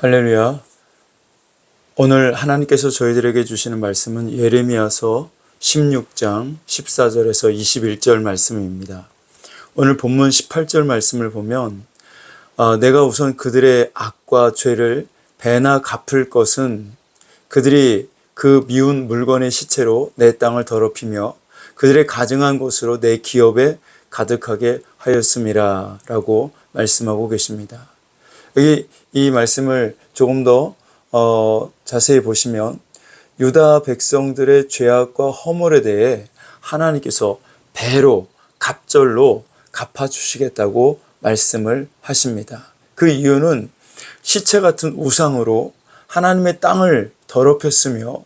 할렐루야. 오늘 하나님께서 저희들에게 주시는 말씀은 예레미야서 16장 14절에서 21절 말씀입니다. 오늘 본문 18절 말씀을 보면 내가 우선 그들의 악과 죄를 배나 갚을 것은 그들이 그 미운 물건의 시체로 내 땅을 더럽히며 그들의 가증한 곳으로 내 기업에 가득하게 하였음이라 라고 말씀하고 계십니다. 여기 이 말씀을 조금 더 자세히 보시면 유다 백성들의 죄악과 허물에 대해 하나님께서 배로 갑절로 갚아주시겠다고 말씀을 하십니다. 그 이유는 시체 같은 우상으로 하나님의 땅을 더럽혔으며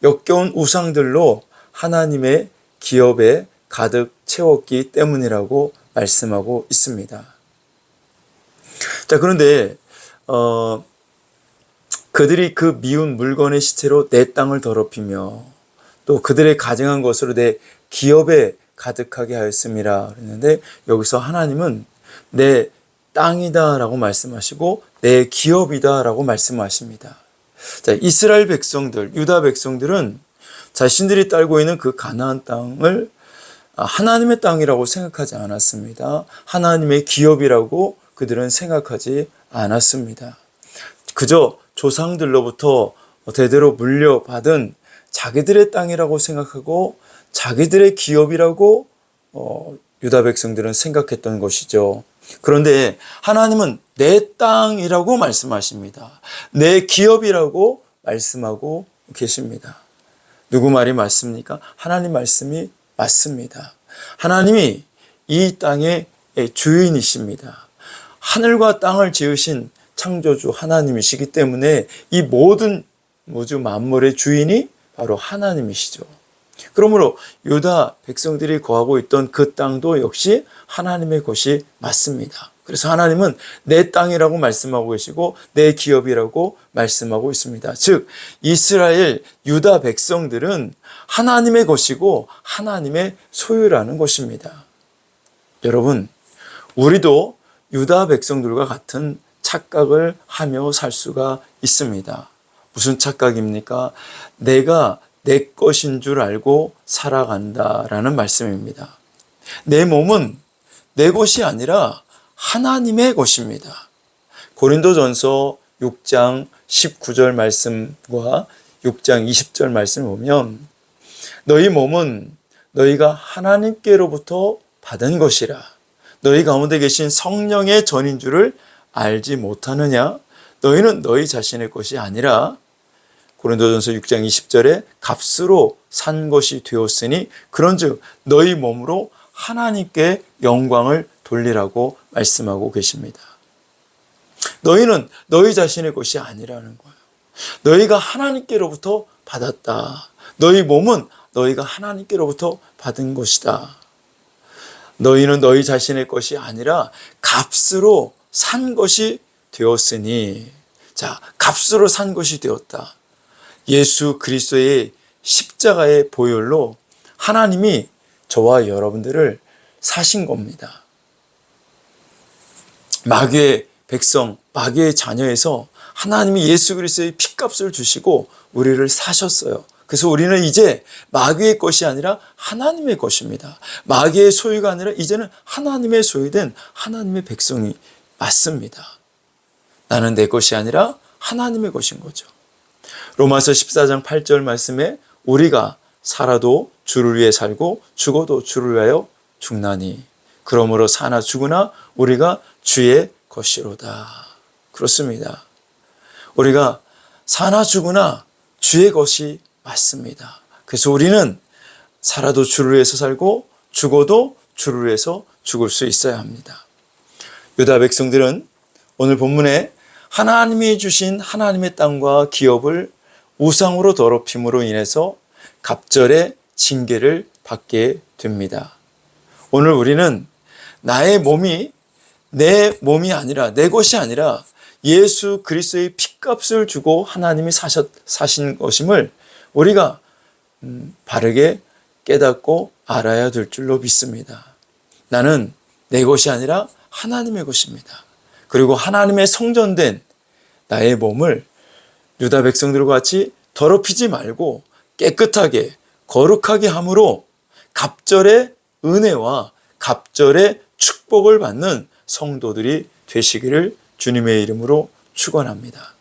역겨운 우상들로 하나님의 기업에 가득 채웠기 때문이라고 말씀하고 있습니다. 자, 그런데 그들이 그 미운 물건의 시체로 내 땅을 더럽히며 또 그들의 가증한 것으로 내 기업에 가득하게 하였음이라 그랬는데, 여기서 하나님은 내 땅이다 라고 말씀하시고 내 기업이다 라고 말씀하십니다. 자, 이스라엘 백성들, 유다 백성들은 자신들이 딸고 있는 그 가나안 땅을 하나님의 땅이라고 생각하지 않았습니다. 하나님의 기업이라고 그들은 생각하지 않았습니다. 그저 조상들로부터 대대로 물려받은 자기들의 땅이라고 생각하고 자기들의 기업이라고 유다 백성들은 생각했던 것이죠. 그런데 하나님은 내 땅이라고 말씀하십니다. 내 기업이라고 말씀하고 계십니다. 누구 말이 맞습니까? 하나님 말씀이 맞습니다. 하나님이 이 땅의 주인이십니다. 하늘과 땅을 지으신 창조주 하나님이시기 때문에 이 모든 우주 만물의 주인이 바로 하나님이시죠. 그러므로 유다 백성들이 거하고 있던 그 땅도 역시 하나님의 것이 맞습니다. 그래서 하나님은 내 땅이라고 말씀하고 계시고 내 기업이라고 말씀하고 있습니다. 즉 이스라엘 유다 백성들은 하나님의 것이고 하나님의 소유라는 것입니다. 여러분, 우리도 유다 백성들과 같은 착각을 하며 살 수가 있습니다. 무슨 착각입니까? 내가 내 것인 줄 알고 살아간다라는 말씀입니다. 내 몸은 내 것이 아니라 하나님의 것입니다. 고린도전서 6장 19절 말씀과 6장 20절 말씀을 보면 너희 몸은 너희가 하나님께로부터 받은 것이라 너희 가운데 계신 성령의 전인 줄을 알지 못하느냐? 너희는 너희 자신의 것이 아니라 고린도전서 6장 20절에 값으로 산 것이 되었으니 그런즉 너희 몸으로 하나님께 영광을 돌리라고 말씀하고 계십니다. 너희는 너희 자신의 것이 아니라는 거예요. 너희가 하나님께로부터 받았다. 너희 몸은 너희가 하나님께로부터 받은 것이다. 너희는 너희 자신의 것이 아니라 값으로 산 것이 되었으니, 자, 값으로 산 것이 되었다. 예수 그리스도의 십자가의 보혈로 하나님이 저와 여러분들을 사신 겁니다. 마귀의 백성, 마귀의 자녀에서 하나님이 예수 그리스도의 피값을 주시고 우리를 사셨어요. 그래서 우리는 이제 마귀의 것이 아니라 하나님의 것입니다. 마귀의 소유가 아니라 이제는 하나님의 소유된 하나님의 백성이 맞습니다. 나는 내 것이 아니라 하나님의 것인 거죠. 로마서 14장 8절 말씀에 우리가 살아도 주를 위해 살고 죽어도 주를 위하여 죽나니 그러므로 사나 죽으나 우리가 주의 것이로다. 그렇습니다. 우리가 사나 죽으나 주의 것이 맞습니다. 그래서 우리는 살아도 주를 위해서 살고 죽어도 주를 위해서 죽을 수 있어야 합니다. 유다 백성들은 오늘 본문에 하나님이 주신 하나님의 땅과 기업을 우상으로 더럽힘으로 인해서 갑절의 징계를 받게 됩니다. 오늘 우리는 나의 몸이 내 몸이 아니라 내 것이 아니라 예수 그리스도의 피값을 주고 하나님이 사신 것임을 우리가 바르게 깨닫고 알아야 될 줄로 믿습니다. 나는 내 것이 아니라 하나님의 것입니다. 그리고 하나님의 성전된 나의 몸을 유다 백성들과 같이 더럽히지 말고 깨끗하게 거룩하게 함으로 갑절의 은혜와 갑절의 축복을 받는 성도들이 되시기를 주님의 이름으로 축원합니다.